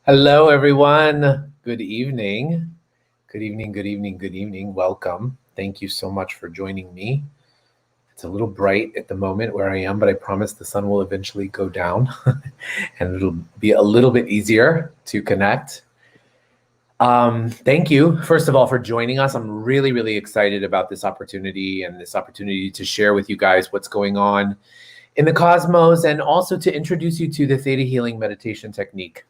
Hello, everyone. Good evening. Good evening, good evening, good evening. Welcome. Thank you so much for joining me. It's a little bright at the moment where I am, but I promise the sun will eventually go down and it'll be a little bit easier to connect. Thank you, first of all, for joining us. I'm really, really excited about this opportunity to share with you guys what's going on in the cosmos and also to introduce you to the Theta Healing meditation technique.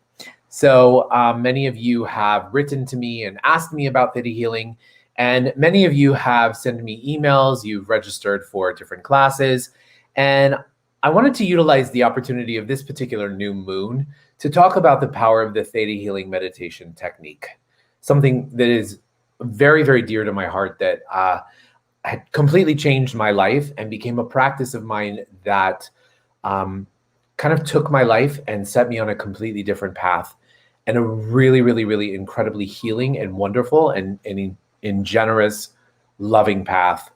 So many of you have written to me and asked me about Theta Healing, and many of you have sent me emails. You've registered for different classes, and I wanted to utilize the opportunity of this particular new moon to talk about the power of the Theta Healing meditation technique, something that is very, very dear to my heart that had completely changed my life and became a practice of mine that kind of took my life and set me on a completely different path, and a really, really, really incredibly healing and wonderful and in generous, loving path.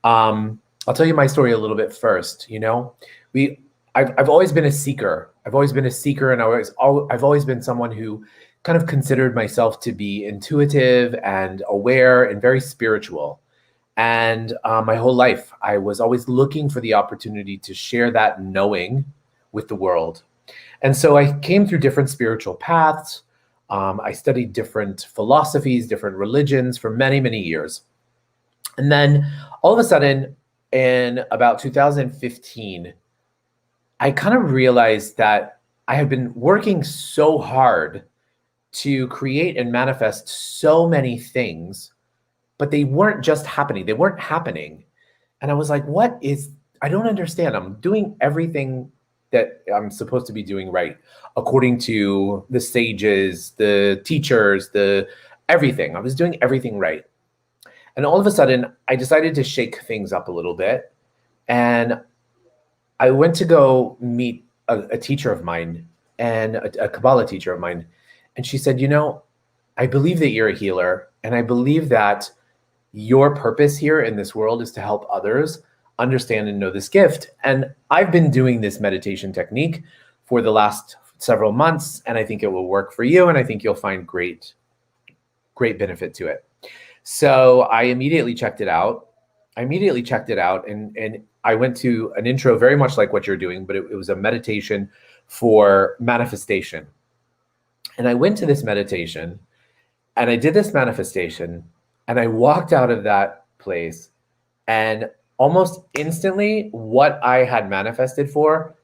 I'll tell you my story a little bit first. I've always been a seeker. I've always been a seeker, and I've always been someone who kind of considered myself to be intuitive and aware and very spiritual. And my whole life, I was always looking for the opportunity to share that knowing with the world. And so I came through different spiritual paths. I studied different philosophies, different religions for many, many years. And then all of a sudden, in about 2015, I kind of realized that I had been working so hard to create and manifest so many things, but they weren't just happening. They weren't happening. And I was like, I don't understand. I'm doing everything that I'm supposed to be doing right, according to the sages, the teachers, everything. I was doing everything right. And all of a sudden, I decided to shake things up a little bit. And I went to go meet a teacher of mine, and a Kabbalah teacher of mine. And she said, I believe that you're a healer, and I believe that your purpose here in this world is to help others understand and know this gift. And I've been doing this meditation technique for the last several months, and I think it will work for you, and I think you'll find great benefit to it. So I immediately checked it out. And I went to an intro very much like what you're doing, but it was a meditation for manifestation. And I went to this meditation, and I did this manifestation, and I walked out of that place, and almost instantly, what I had manifested for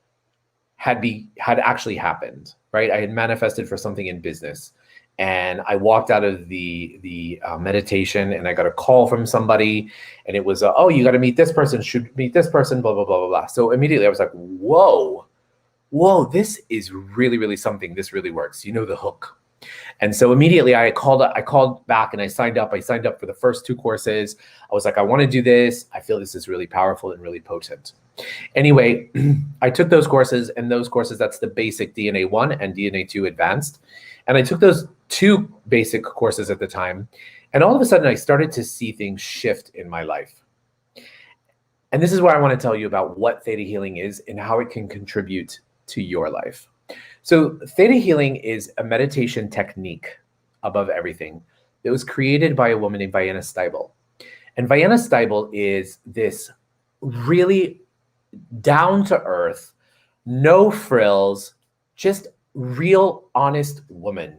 had actually happened, right? I had manifested for something in business, and I walked out of the meditation, and I got a call from somebody, and it was, oh, you got to meet this person, should meet this person, blah, blah, blah, blah, blah. So immediately I was like, whoa, this is really, really something. This really works. The hook. And so immediately I called back and I signed up. I signed up for the first 2 courses. I was like, I want to do this. I feel this is really powerful and really potent. Anyway, I took those courses, and those courses, that's the basic DNA 1 and DNA 2 advanced. And I took those 2 basic courses at the time. And all of a sudden I started to see things shift in my life. And this is where I want to tell you about what Theta Healing is and how it can contribute to your life. So Theta Healing is a meditation technique above everything that was created by a woman named Vienna Steibel. And Vienna Steibel is this really down-to-earth, no frills, just real honest woman.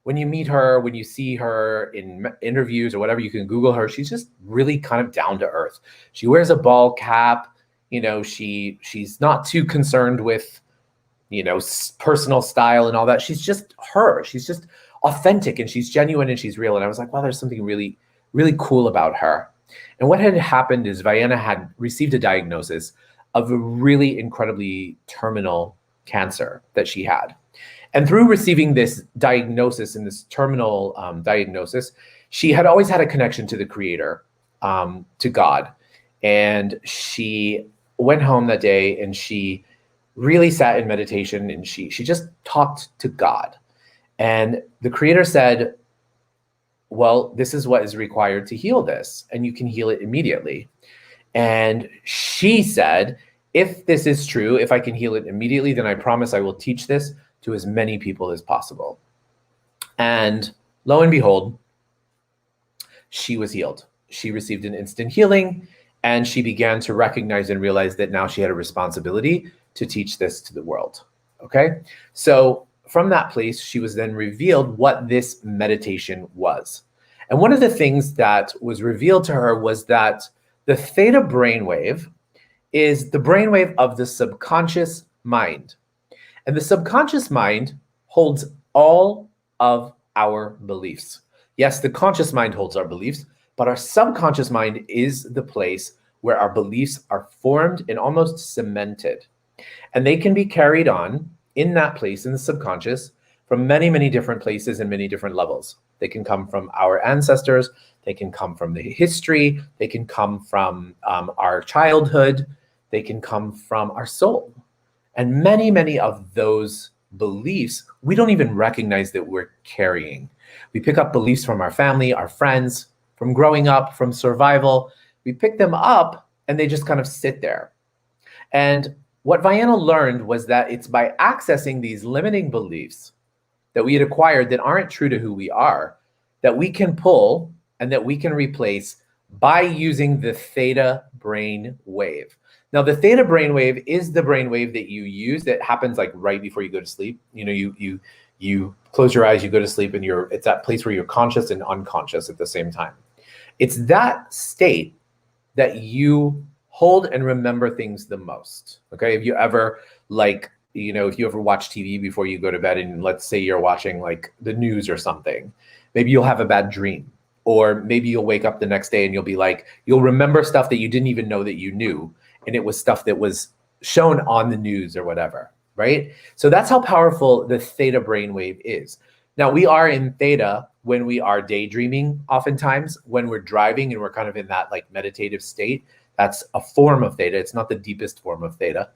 When you meet her, when you see her in interviews or whatever, you can Google her. She's just really kind of down to earth. She wears a ball cap. She's not too concerned with personal style and all that. She's just her. She's just authentic, and she's genuine, and she's real. And I was like, wow, there's something really, really cool about her. And what had happened is Vienna had received a diagnosis of a really incredibly terminal cancer that she had. And through receiving this diagnosis and this terminal diagnosis, she had always had a connection to the Creator, to God. And she went home that day, and she really sat in meditation, and she just talked to God. And the Creator said, well, this is what is required to heal this, and you can heal it immediately. And she said, if this is true, if I can heal it immediately, then I promise I will teach this to as many people as possible. And lo and behold, she was healed. She received an instant healing, and she began to recognize and realize that now she had a responsibility to teach this to the world. Okay? So from that place, she was then revealed what this meditation was. And one of the things that was revealed to her was that the theta brainwave is the brainwave of the subconscious mind. And the subconscious mind holds all of our beliefs. Yes, the conscious mind holds our beliefs, but our subconscious mind is the place where our beliefs are formed and almost cemented. And they can be carried on in that place, in the subconscious, from many, many different places and many different levels. They can come from our ancestors, they can come from the history, they can come from our childhood, they can come from our soul. And many, many of those beliefs, we don't even recognize that we're carrying. We pick up beliefs from our family, our friends, from growing up, from survival. We pick them up and they just kind of sit there. And what Vienna learned was that it's by accessing these limiting beliefs that we had acquired that aren't true to who we are, that we can pull and that we can replace by using the theta brain wave. Now, the theta brainwave is the brainwave that you use that happens like right before you go to sleep. You know, you close your eyes, you go to sleep, and it's that place where you're conscious and unconscious at the same time. It's that state that you hold and remember things the most. Okay, if you ever if you ever watch TV before you go to bed, and let's say you're watching like the news or something, maybe you'll have a bad dream, or maybe you'll wake up the next day and you'll remember stuff that you didn't even know that you knew. And it was stuff that was shown on the news or whatever, right? So that's how powerful the theta brainwave is. Now, we are in theta when we are daydreaming, oftentimes, when we're driving and we're kind of in that like meditative state. That's a form of theta. It's not the deepest form of theta.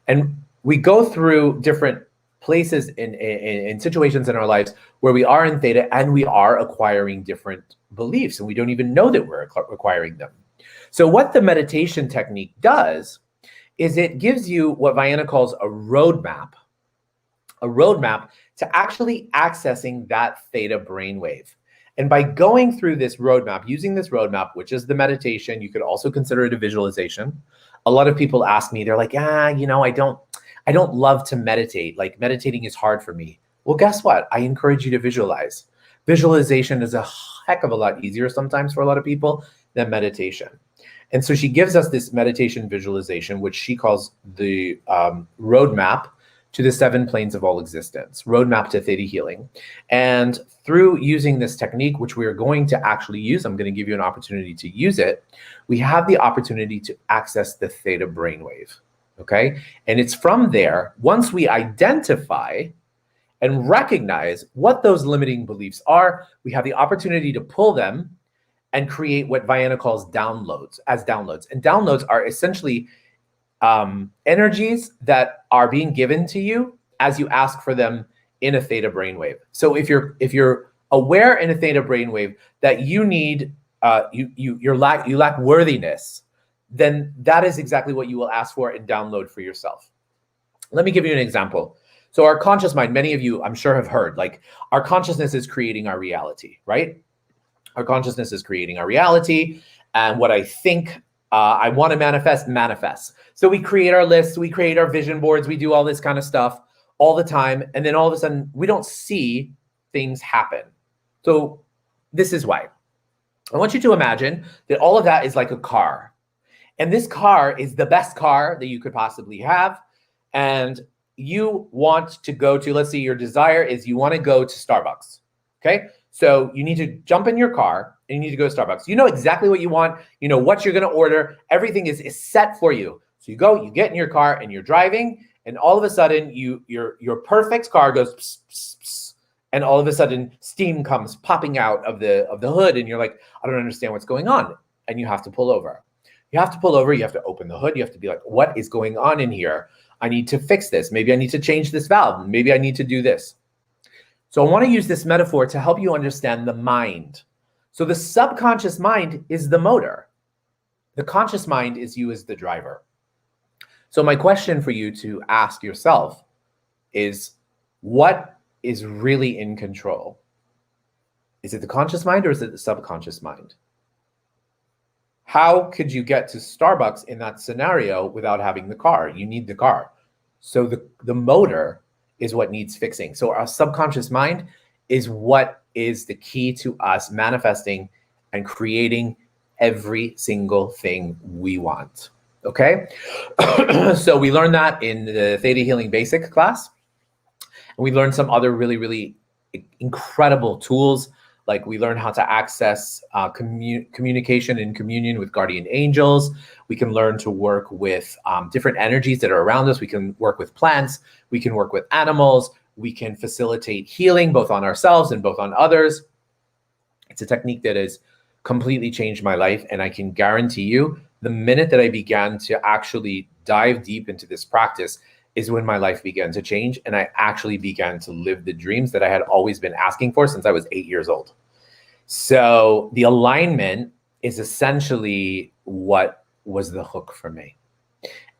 And we go through different places in situations in our lives where we are in theta and we are acquiring different beliefs, and we don't even know that we're acquiring them. So what the meditation technique does is it gives you what Vienna calls a roadmap to actually accessing that theta brainwave. And by going through this roadmap, using this roadmap, which is the meditation, you could also consider it a visualization. A lot of people ask me, they're like, I don't love to meditate. Like, meditating is hard for me. Well, guess what? I encourage you to visualize. Visualization is a heck of a lot easier sometimes for a lot of people than meditation. And so she gives us this meditation visualization, which she calls the roadmap to the 7 planes of all existence, roadmap to theta healing. And through using this technique, which we are going to actually use, I'm going to give you an opportunity to use it, we have the opportunity to access the theta brainwave, okay? And it's from there, once we identify and recognize what those limiting beliefs are, we have the opportunity to pull them and create what Vienna calls downloads. And downloads are essentially energies that are being given to you as you ask for them in a theta brainwave. So if you're aware in a theta brainwave that you need you lack worthiness, then that is exactly what you will ask for and download for yourself. Let me give you an example. So our conscious mind, many of you I'm sure have heard, like, our consciousness is creating our reality, right? Our consciousness is creating our reality, and what I think I want to manifests. So we create our lists, we create our vision boards, we do all this kind of stuff all the time, and then all of a sudden we don't see things happen. So this is why. I want you to imagine that all of that is like a car, and this car is the best car that you could possibly have, and you want to go to, let's say your desire is you want to go to Starbucks, okay? So you need to jump in your car and you need to go to Starbucks. You know exactly what you want. You know what you're going to order. Everything is set for you. So you go, you get in your car and you're driving, and all of a sudden your perfect car goes pss, pss, pss, and all of a sudden steam comes popping out of the hood, and you're like, I don't understand what's going on. And you have to pull over. You have to pull over. You have to open the hood. You have to be like, what is going on in here? I need to fix this. Maybe I need to change this valve. Maybe I need to do this. So I want to use this metaphor to help you understand the mind. So the subconscious mind is the motor. The conscious mind is you as the driver. So my question for you to ask yourself is, What is really in control? Is it the conscious mind or is it the subconscious mind? How could you get to Starbucks in that scenario without having the car? You need the car. So the motor is what needs fixing. So our subconscious mind is what is the key to us manifesting and creating every single thing we want. Okay? So we learned that in the Theta Healing Basic class. And we learned some other really, really incredible tools. Like we learn how to access communication and communion with guardian angels. We can learn to work with different energies that are around us. We can work with plants. We can work with animals. We can facilitate healing both on ourselves and both on others. It's a technique that has completely changed my life. And I can guarantee you, the minute that I began to actually dive deep into this practice is when my life began to change. And I actually began to live the dreams that I had always been asking for since I was 8 years old. So the alignment is essentially what was the hook for me.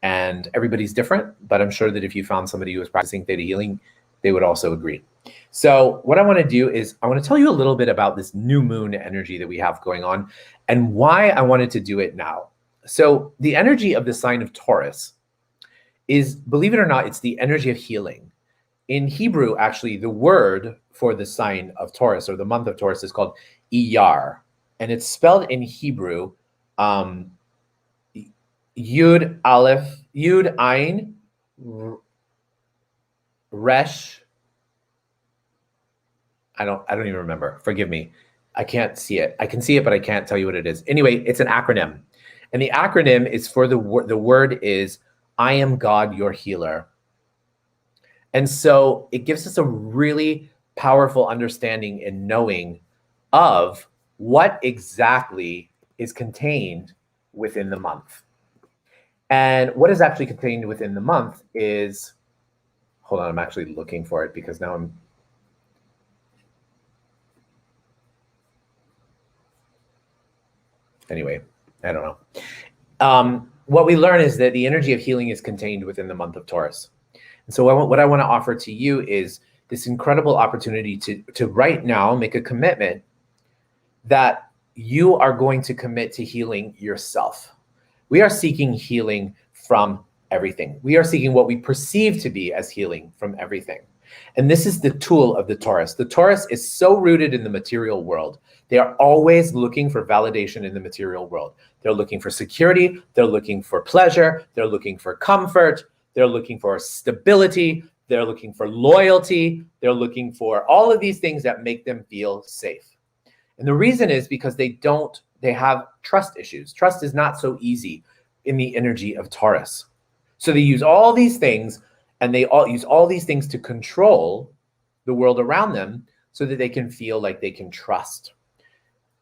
And everybody's different, but I'm sure that if you found somebody who was practicing theta healing, they would also agree. So what I want to do is I want to tell you a little bit about this new moon energy that we have going on and why I wanted to do it now. So the energy of the sign of Taurus is, believe it or not, it's the energy of healing. In Hebrew, actually, the word for the sign of Taurus or the month of Taurus is called Iyar. And it's spelled in Hebrew, Yud Aleph, Yud Ayin, Resh. I don't even remember. Forgive me. I can't see it. I can see it, but I can't tell you what it is. Anyway, it's an acronym. And the acronym is for the word is, I am God, your healer. And so it gives us a really powerful understanding and knowing of what exactly is contained within the month. And what is actually contained within the month is, hold on, I'm actually looking for it because now I'm, anyway, I don't know. What we learn is that the energy of healing is contained within the month of Taurus. And so what I want to offer to you is this incredible opportunity to right now make a commitment that you are going to commit to healing yourself. We are seeking healing from everything. We are seeking what we perceive to be as healing from everything. And this is the tool of the Taurus. The Taurus is so rooted in the material world. They are always looking for validation in the material world. They're looking for security. They're looking for pleasure. They're looking for comfort. They're looking for stability. They're looking for loyalty. They're looking for all of these things that make them feel safe. And the reason is because they have trust issues. Trust is not so easy in the energy of Taurus. So they use all these things and they all use all these things to control the world around them so that they can feel like they can trust.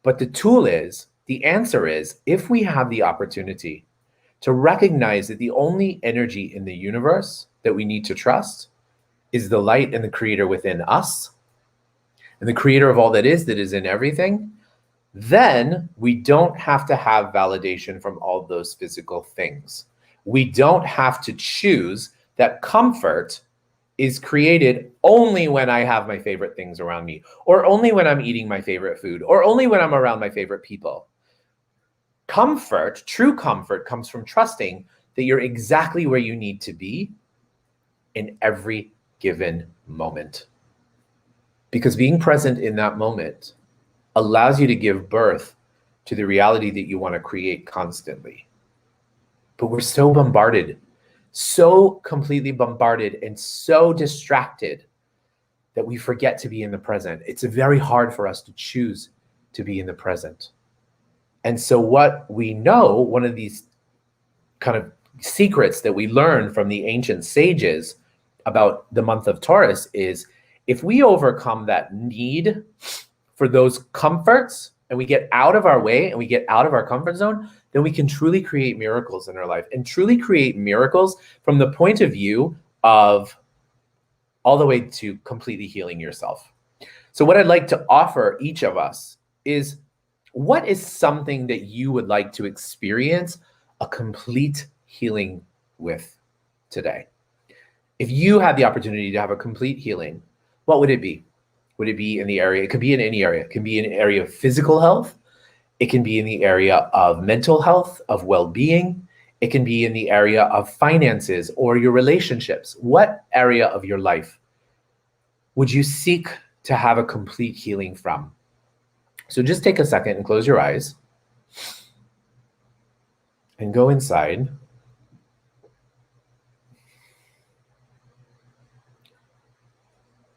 But the answer is, if we have the opportunity to recognize that the only energy in the universe that we need to trust is the light and the creator within us, and the creator of all that is in everything, then we don't have to have validation from all those physical things. We don't have to choose that comfort is created only when I have my favorite things around me, or only when I'm eating my favorite food, or only when I'm around my favorite people. Comfort, true comfort, comes from trusting that you're exactly where you need to be in every given moment. Because being present in that moment allows you to give birth to the reality that you want to create constantly. But we're so bombarded, so completely bombarded and so distracted that we forget to be in the present. It's very hard for us to choose to be in the present. And so what we know, one of these kind of secrets that we learn from the ancient sages about the month of Taurus is, if we overcome that need for those comforts and we get out of our way and we get out of our comfort zone, then we can truly create miracles in our life, and truly create miracles from the point of view of all the way to completely healing yourself. So what I'd like to offer each of us is, what is something that you would like to experience a complete healing with today? If you had the opportunity to have a complete healing, what would it be? Would it be in the area? It could be in any area. It can be in an area of physical health. It can be in the area of mental health, of well-being. It can be in the area of finances or your relationships. What area of your life would you seek to have a complete healing from? So just take a second and close your eyes and go inside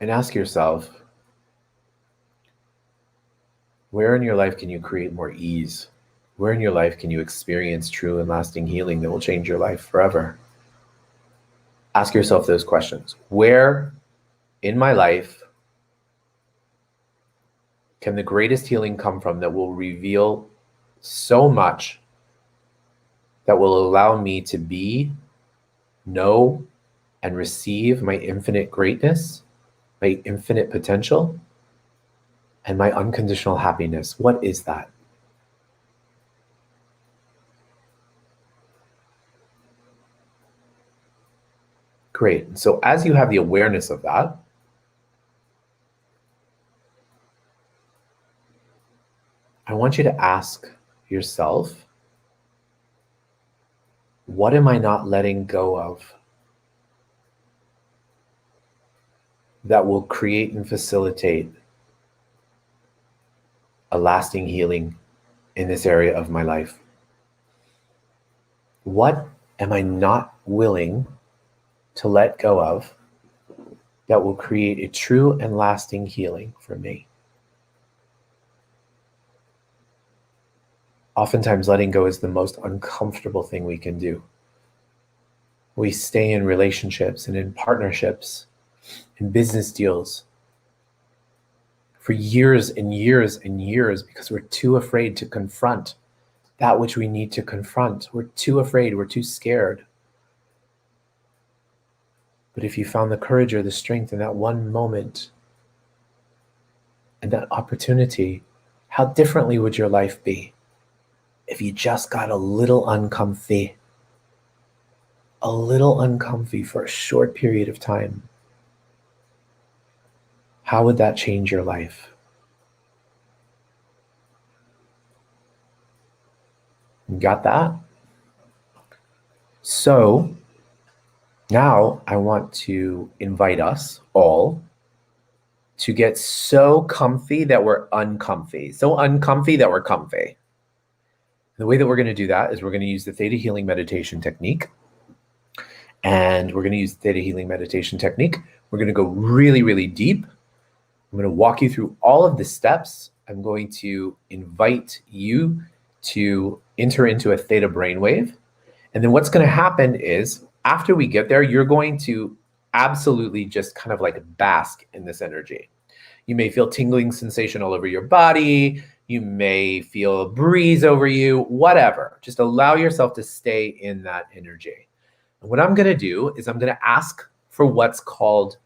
and ask yourself, where in your life can you create more ease? Where in your life can you experience true and lasting healing that will change your life forever? Ask yourself those questions. Where in my life can the greatest healing come from that will reveal so much that will allow me to be, know, and receive my infinite greatness, my infinite potential, and my unconditional happiness? What is that? Great. So as you have the awareness of that, I want you to ask yourself, what am I not letting go of that will create and facilitate a lasting healing in this area of my life? What am I not willing to let go of that will create a true and lasting healing for me? Oftentimes, letting go is the most uncomfortable thing we can do. We stay in relationships and in partnerships, in business deals for years and years and years because we're too afraid to confront that which we need to confront. We're too afraid, we're too scared. But if you found the courage or the strength in that one moment and that opportunity, how differently would your life be if you just got a little uncomfy for a short period of time? How would that change your life? You got that? So now I want to invite us all to get so comfy that we're uncomfy. So uncomfy that we're comfy. The way that we're going to do that is we're going to use the Theta Healing meditation technique. And we're going to use the Theta Healing meditation technique. We're going to go really, really deep. I'm going to walk you through all of the steps. I'm going to invite you to enter into a Theta brainwave. And then what's going to happen is after we get there, you're going to absolutely just kind of like bask in this energy. You may feel tingling sensation all over your body. You may feel a breeze over you, whatever. Just allow yourself to stay in that energy. And what I'm going to do is I'm going to ask for what's called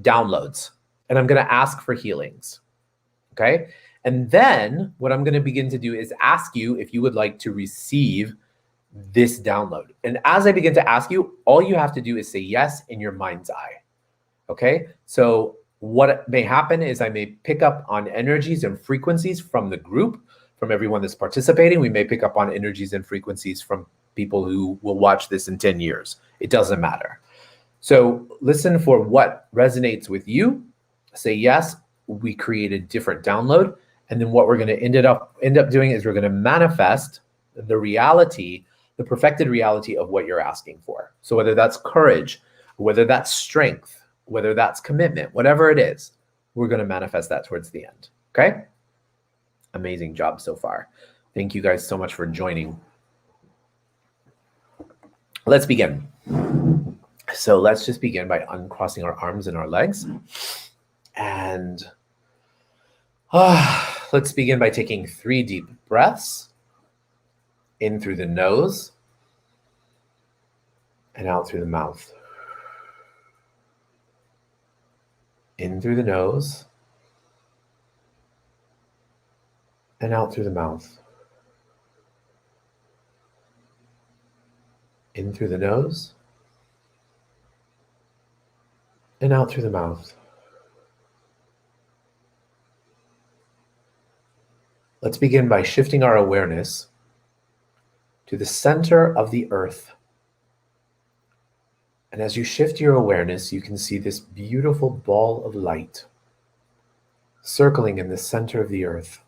downloads. And I'm going to ask for healings. Okay? And then what I'm going to begin to do is ask you if you would like to receive this download. And as I begin to ask you, all you have to do is say yes in your mind's eye. Okay? So what may happen is I may pick up on energies and frequencies from the group, from everyone that's participating. We may pick up on energies and frequencies from people who will watch this in 10 years. It doesn't matter. So listen for what resonates with you. Say yes, we create a different download. And then what we're going to end up doing is we're going to manifest the reality, the perfected reality of what you're asking for. So whether that's courage, whether that's strength, whether that's commitment, whatever it is, we're going to manifest that towards the end. Okay? Amazing job so far. Thank you guys so much for joining. Let's begin. So let's just begin by uncrossing our arms and our legs. And let's begin by taking 3 deep breaths in through the nose and out through the mouth. In through the nose and out through the mouth. In through the nose and out through the mouth. Let's begin by shifting our awareness to the center of the earth. And as you shift your awareness, you can see this beautiful ball of light circling in the center of the earth.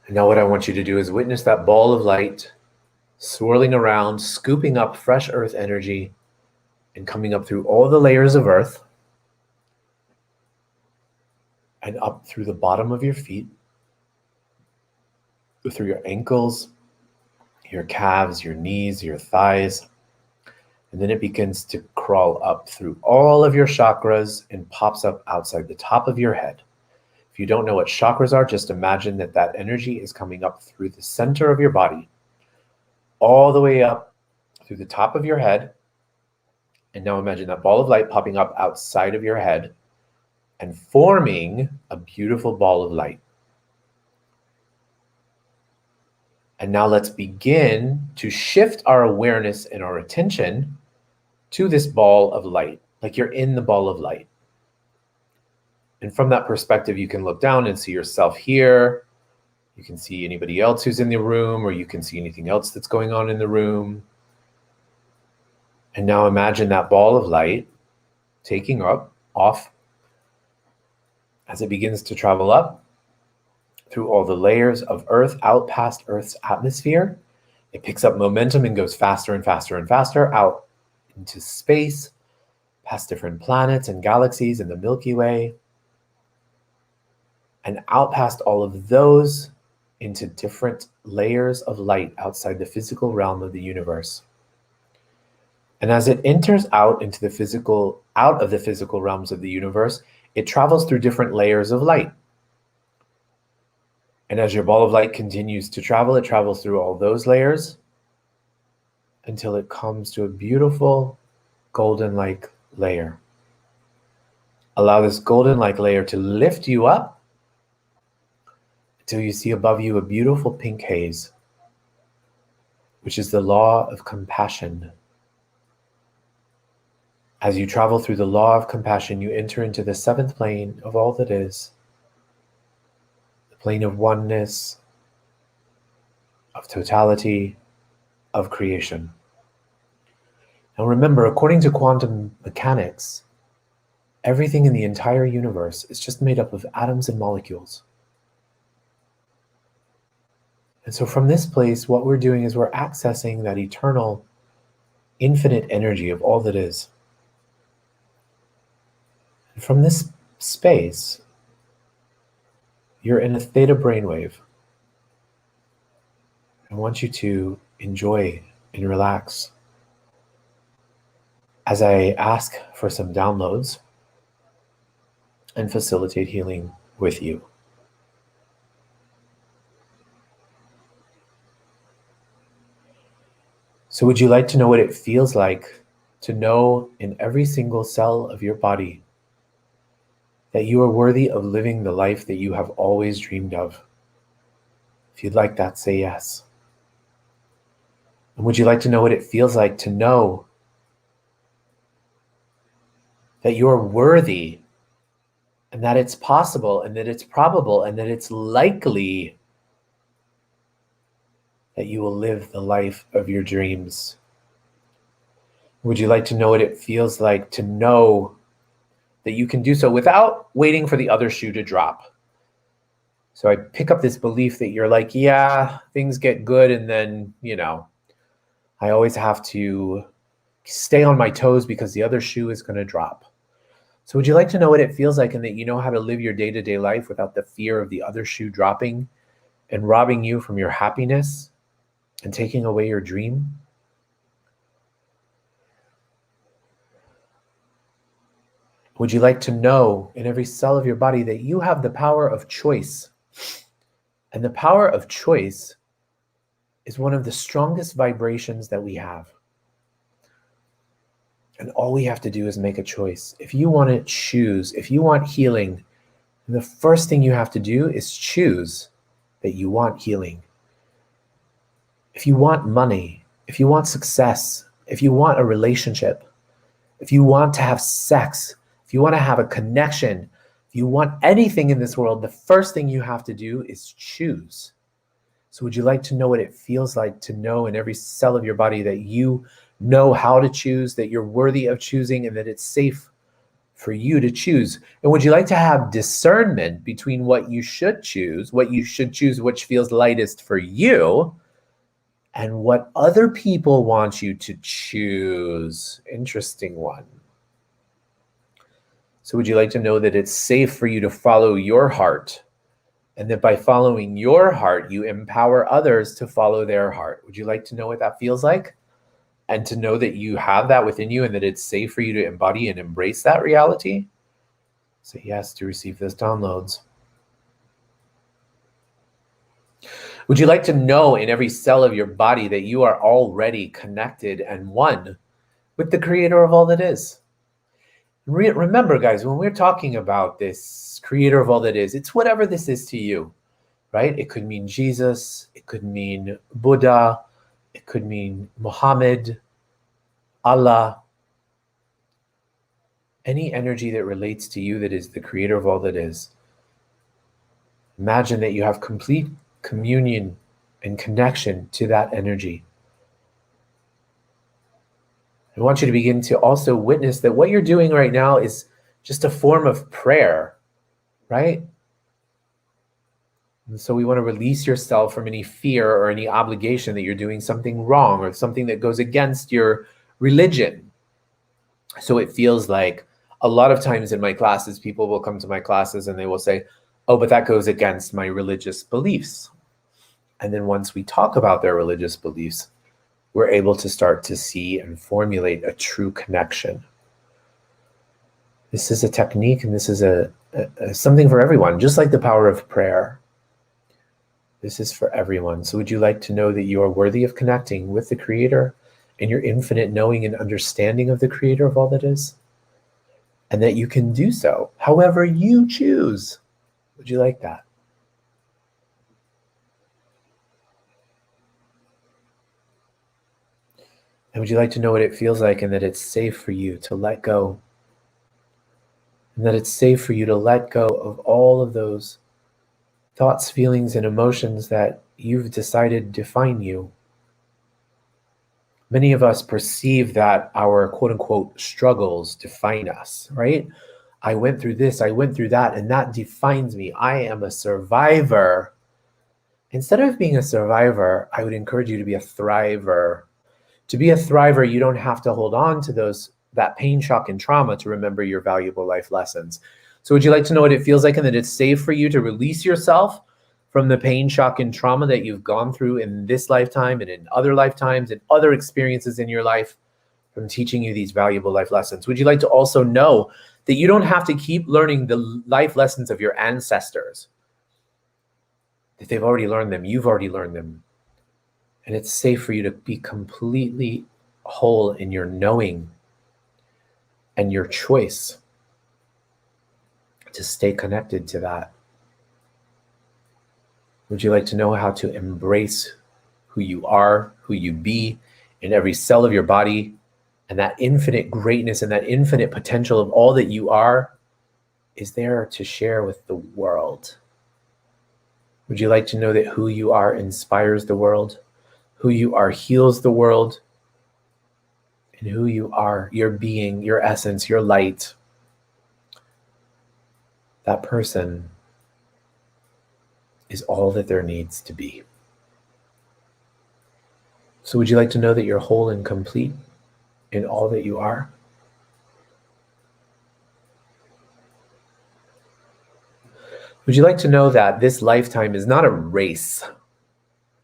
And now what I want you to do is witness that ball of light swirling around, scooping up fresh earth energy and coming up through all the layers of earth and up through the bottom of your feet, through your ankles, your calves, your knees, your thighs. And then it begins to crawl up through all of your chakras and pops up outside the top of your head. If you don't know what chakras are, just imagine that that energy is coming up through the center of your body, all the way up through the top of your head. And now imagine that ball of light popping up outside of your head and forming a beautiful ball of light. And now let's begin to shift our awareness and our attention to this ball of light, like you're in the ball of light. And from that perspective, you can look down and see yourself here. You can see anybody else who's in the room, or you can see anything else that's going on in the room. And now imagine that ball of light taking off as it begins to travel up through all the layers of Earth, out past Earth's atmosphere. It picks up momentum and goes faster and faster and faster out into space, past different planets and galaxies in the Milky Way, and out past all of those into different layers of light outside the physical realm of the universe. And as it enters out of the physical realms of the universe, it travels through different layers of light. And as your ball of light continues to travel, it travels through all those layers until it comes to a beautiful golden-like layer. Allow this golden-like layer to lift you up until you see above you a beautiful pink haze, which is the law of compassion. As you travel through the law of compassion, you enter into the seventh plane of all that is, the plane of oneness, of totality, of creation. Now remember, according to quantum mechanics, everything in the entire universe is just made up of atoms and molecules. And so from this place, what we're doing is we're accessing that eternal, infinite energy of all that is. And from this space, you're in a theta brainwave. I want you to enjoy and relax as I ask for some downloads and facilitate healing with you. So would you like to know what it feels like to know in every single cell of your body that you are worthy of living the life that you have always dreamed of? If you'd like that, say yes. And would you like to know what it feels like to know that you're worthy and that it's possible and that it's probable and that it's likely that you will live the life of your dreams? Would you like to know what it feels like to know that you can do so without waiting for the other shoe to drop? So I pick up this belief that you're like, yeah, things get good and then, I always have to stay on my toes because the other shoe is going to drop. So would you like to know what it feels like and that you know how to live your day-to-day life without the fear of the other shoe dropping and robbing you from your happiness and taking away your dream? Would you like to know in every cell of your body that you have the power of choice? And the power of choice is one of the strongest vibrations that we have. And all we have to do is make a choice. If you want to choose, if you want healing, the first thing you have to do is choose that you want healing. If you want money, if you want success, if you want a relationship, if you want to have sex, if you want to have a connection, if you want anything in this world, the first thing you have to do is choose. So would you like to know what it feels like to know in every cell of your body that you know how to choose, that you're worthy of choosing, and that it's safe for you to choose? And would you like to have discernment between what you should choose, which feels lightest for you, and what other people want you to choose? Interesting one. So would you like to know that it's safe for you to follow your heart, and that by following your heart, you empower others to follow their heart? Would you like to know what that feels like? And to know that you have that within you and that it's safe for you to embody and embrace that reality? Say yes to receive those downloads. Would you like to know in every cell of your body that you are already connected and one with the creator of all that is? Remember, guys, when we're talking about this creator of all that is, it's whatever this is to you, right? It could mean Jesus, it could mean Buddha, it could mean Muhammad, Allah, any energy that relates to you that is the creator of all that is. Imagine that you have complete communion and connection to that energy. I want you to begin to also witness that what you're doing right now is just a form of prayer, right? And so we want to release yourself from any fear or any obligation that you're doing something wrong or something that goes against your religion. So it feels like a lot of times in my classes, people will come to my classes and they will say, oh, but that goes against my religious beliefs. And then once we talk about their religious beliefs, we're able to start to see and formulate a true connection. This is a technique, and this is something for everyone, just like the power of prayer. This is for everyone. So would you like to know that you are worthy of connecting with the Creator and your infinite knowing and understanding of the Creator of all that is? And that you can do so however you choose. Would you like that? And would you like to know what it feels like, and that it's safe for you to let go? And that it's safe for you to let go of all of those thoughts, feelings, and emotions that you've decided define you. Many of us perceive that our quote-unquote struggles define us, right? I went through this, I went through that, and that defines me. I am a survivor. Instead of being a survivor, I would encourage you to be a thriver. To be a thriver, you don't have to hold on to that pain, shock, and trauma to remember your valuable life lessons. So would you like to know what it feels like, and that it's safe for you to release yourself from the pain, shock, and trauma that you've gone through in this lifetime and in other lifetimes and other experiences in your life from teaching you these valuable life lessons? Would you like to also know that you don't have to keep learning the life lessons of your ancestors? That they've already learned them, you've already learned them. And it's safe for you to be completely whole in your knowing and your choice to stay connected to that. Would you like to know how to embrace who you are, who you be in every cell of your body, and that infinite greatness and that infinite potential of all that you are is there to share with the world? Would you like to know that who you are inspires the world? Who you are heals the world, and who you are, your being, your essence, your light, that person is all that there needs to be. So would you like to know that you're whole and complete in all that you are? Would you like to know that this lifetime is not a race?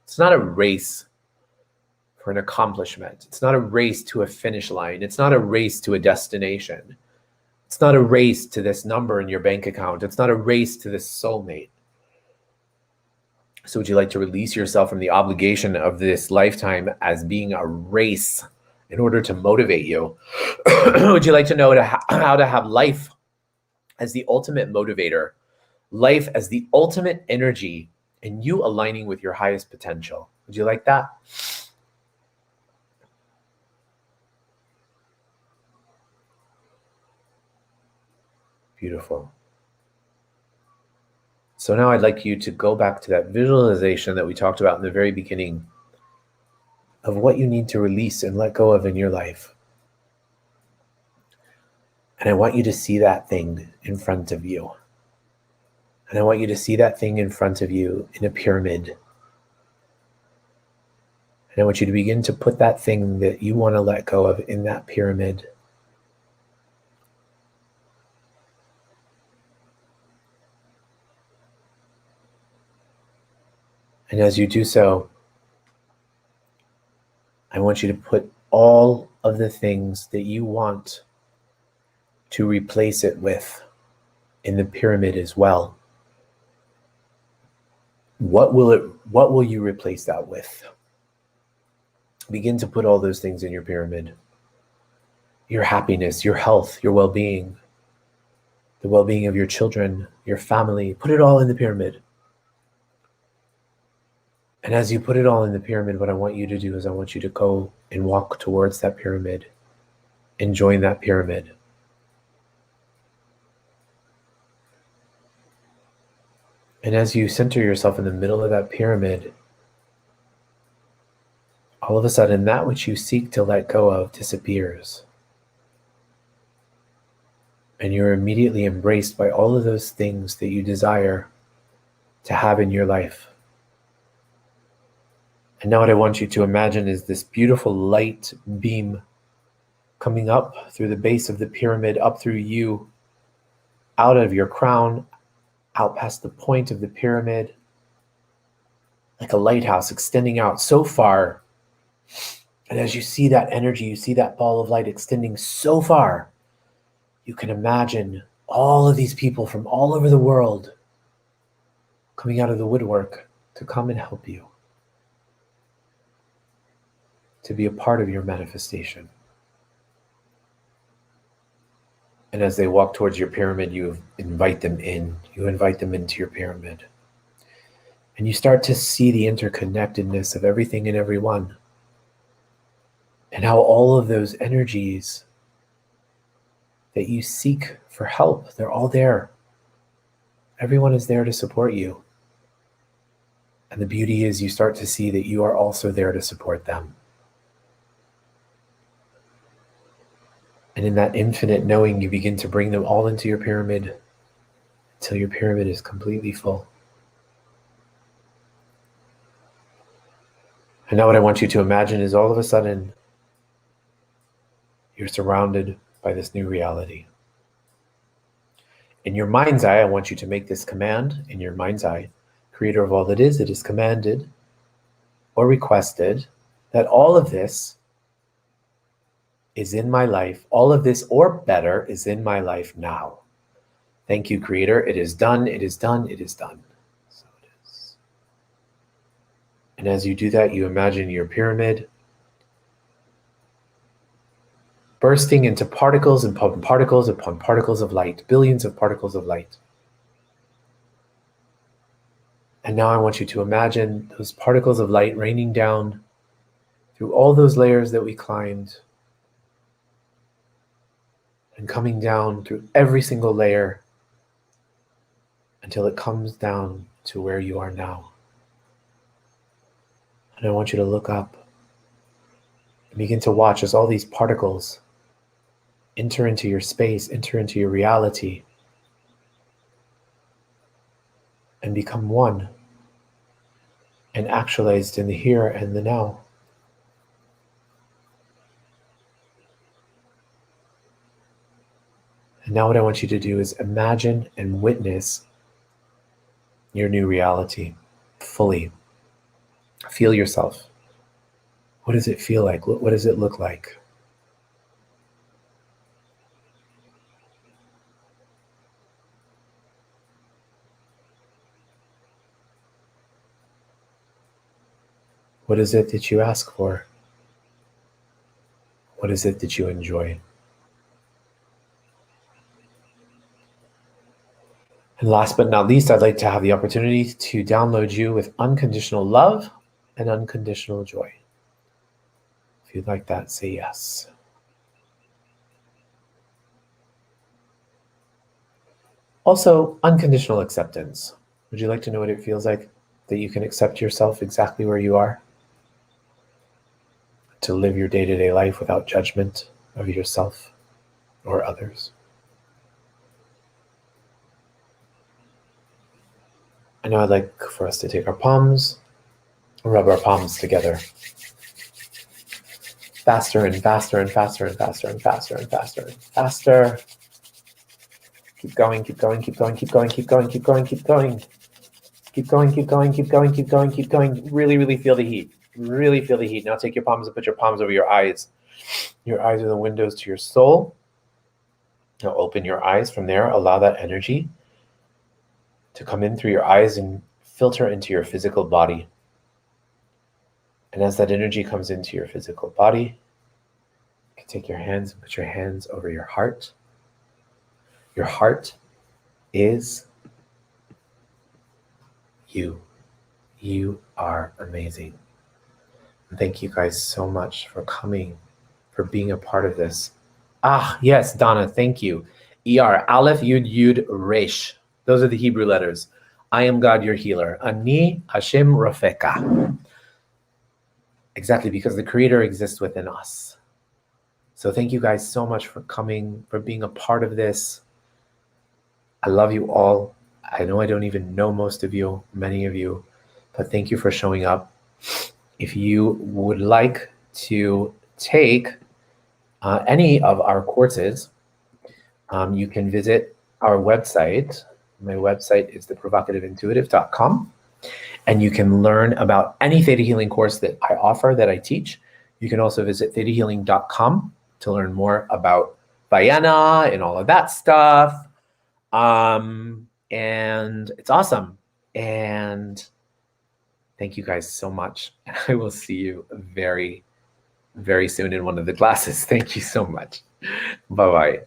It's not a race for an accomplishment. It's not a race to a finish line. It's not a race to a destination. It's not a race to this number in your bank account. It's not a race to this soulmate. So would you like to release yourself from the obligation of this lifetime as being a race in order to motivate you? Would you like to know how to have life as the ultimate motivator, life as the ultimate energy, and you aligning with your highest potential? Would you like that? Beautiful. So now I'd like you to go back to that visualization that we talked about in the very beginning of what you need to release and let go of in your life. And I want you to see that thing in front of you. And I want you to see that thing in front of you in a pyramid. And I want you to begin to put that thing that you want to let go of in that pyramid. And as you do so, I want you to put all of the things that you want to replace it with in the pyramid as well. What will you replace that with? Begin to put all those things in your pyramid. Your happiness, your health, your well-being, the well-being of your children, your family. Put it all in the pyramid. And as you put it all in the pyramid, what I want you to do is I want you to go and walk towards that pyramid and join that pyramid. And as you center yourself in the middle of that pyramid, all of a sudden that which you seek to let go of disappears. And you're immediately embraced by all of those things that you desire to have in your life. And now what I want you to imagine is this beautiful light beam coming up through the base of the pyramid, up through you, out of your crown, out past the point of the pyramid, like a lighthouse extending out so far. And as you see that energy, you see that ball of light extending so far, you can imagine all of these people from all over the world coming out of the woodwork to come and help you, to be a part of your manifestation. And as they walk towards your pyramid, you invite them in. You invite them into your pyramid. And you start to see the interconnectedness of everything and everyone. And how all of those energies that you seek for help, they're all there. Everyone is there to support you. And the beauty is you start to see that you are also there to support them. And in that infinite knowing, you begin to bring them all into your pyramid until your pyramid is completely full. And now what I want you to imagine is all of a sudden, you're surrounded by this new reality. In your mind's eye, I want you to make this command in your mind's eye. Creator of all that is, it is commanded or requested that all of this is in my life. All of this or better is in my life now. Thank you, Creator. It is done. It is done. It is done. So it is. And as you do that, you imagine your pyramid bursting into particles upon particles upon particles of light, billions of particles of light. And now I want you to imagine those particles of light raining down through all those layers that we climbed and coming down through every single layer until it comes down to where you are now. And I want you to look up and begin to watch as all these particles enter into your space, enter into your reality, and become one and actualized in the here and the now. And now what I want you to do is imagine and witness your new reality fully. Feel yourself. What does it feel like? What does it look like? What is it that you ask for? What is it that you enjoy? And last but not least, I'd like to have the opportunity to download you with unconditional love and unconditional joy. If you'd like that, say yes. Also, unconditional acceptance. Would you like to know what it feels like that you can accept yourself exactly where you are? To live your day-to-day life without judgment of yourself or others. I know I'd like for us to take our palms, rub our palms together. Faster and faster and faster and faster and faster and faster and faster. Keep going, keep going, keep going, keep going, keep going, keep going, keep going. Keep going, keep going, keep going, keep going, keep going. Really, really feel the heat. Really feel the heat. Now take your palms and put your palms over your eyes. Your eyes are the windows to your soul. Now open your eyes from there. Allow that energy to come in through your eyes and filter into your physical body. And as that energy comes into your physical body, you can take your hands and put your hands over your heart. Your heart is you. You are amazing. And thank you guys so much for coming, for being a part of this. Ah, yes, Donna, thank you. ER, Aleph, Yud, Yud, Resh. Those are the Hebrew letters. I am God, your healer. Ani Hashem Rafeka. Exactly, because the Creator exists within us. So thank you guys so much for coming, for being a part of this. I love you all. I know I don't even know most of you, many of you, but thank you for showing up. If you would like to take any of our courses, you can visit our website. My website is theprovocativeintuitive.com, and you can learn about any Theta Healing course that I offer, that I teach. You can also visit ThetaHealing.com to learn more about Vayana and all of that stuff. And it's awesome. And thank you guys so much. I will see you very, very soon in one of the classes. Thank you so much. Bye-bye.